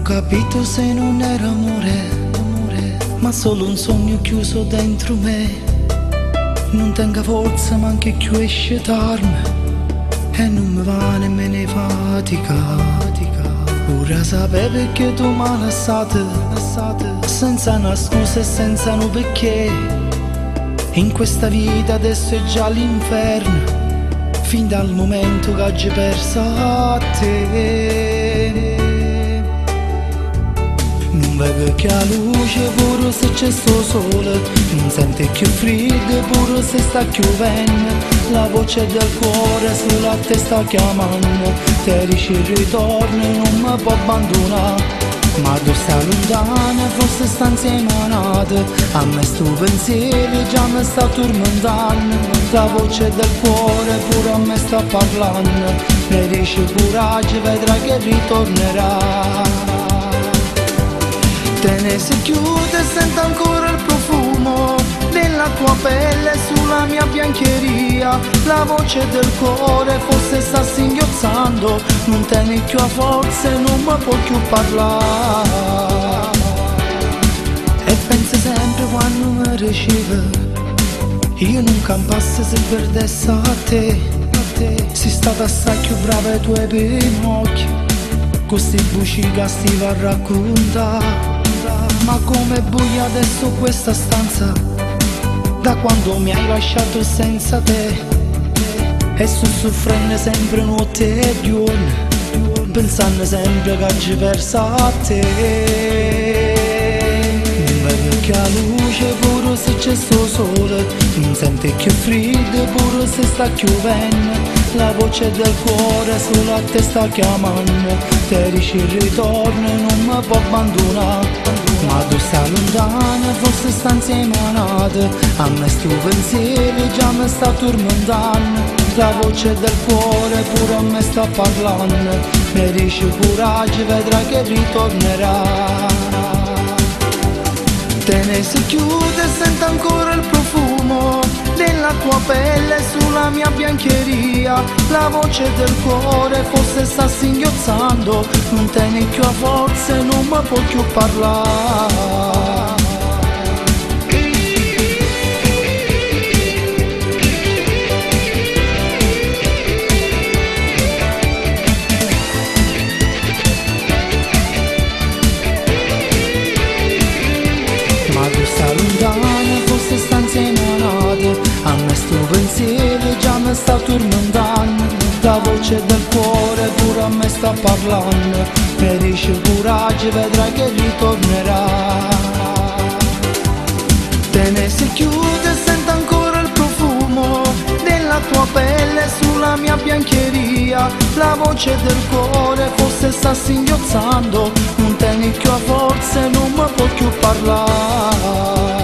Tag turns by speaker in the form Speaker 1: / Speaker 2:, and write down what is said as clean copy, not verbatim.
Speaker 1: capito se non era amore, ma solo un sogno chiuso dentro me. Non tenga forza ma anche più esce tarme e non mi va nemmeno fatica. Ora sapevi che tu mi hai lasciato, senza una scusa e senza un perché. In questa vita adesso è già l'inferno, fin dal momento che oggi perso a te. Non vedo che la luce pure se c'è sto sole, non sente più freddo pure se sta piovendo. La voce del cuore sulla testa chiamando, te dice il ritorno e non mi può abbandonare. Ma tu stai lontana, forse sta insieme a nate, a me sto pensiero già mi sta tormentando. La voce del cuore pure a me sta parlando, mi dice coraggio, vedrai che ritornerà. Te ne si chiude e sento ancora il profumo della tua pelle sulla mia biancheria. La voce del cuore forse sta singhiozzando, non te ne più a forza e non mi può più parlare. E penso sempre quando mi riceve, io non campasse se perdesse a te. Sei stata assai più brava ai tuoi pinocchi, questi buci che stai a raccontare. Ma com'è buia adesso questa stanza, da quando mi hai lasciato senza te. E sto soffrendo sempre notte e giorno, pensando sempre che oggi persa a te. Non vedo che la luce pure se c'è sto sole, non sente più freddo pure se sta piovendo. La voce del cuore sulla testa chiamando, te dice il ritorno e non mi può abbandonare. Ma tu stai lontana, forse sta insieme a nate, a me sto pensiero già mi sta tormentando. La voce del cuore pure a me sta parlando, mi dice coraggio, vedrai che ritornerà. Te ne si chiude e sento ancora il profumo della tua pelle sulla mia biancheria. La voce del cuore forse sta singhiozzando, non te ne più a forza e non mi può più parlare. Ma tu stai lontana, forse sta insieme a nate, a me sto pensiero già mi sta tormentando. La voce del cuore pure a me sta parlando, mi dice coraggio, vedrai che ritornerà. Te ne si chiude e sento ancora il profumo della tua pelle sulla mia biancheria. La voce del cuore forse sta singhiozzando, non te ne più a forza e non mi può più parlare.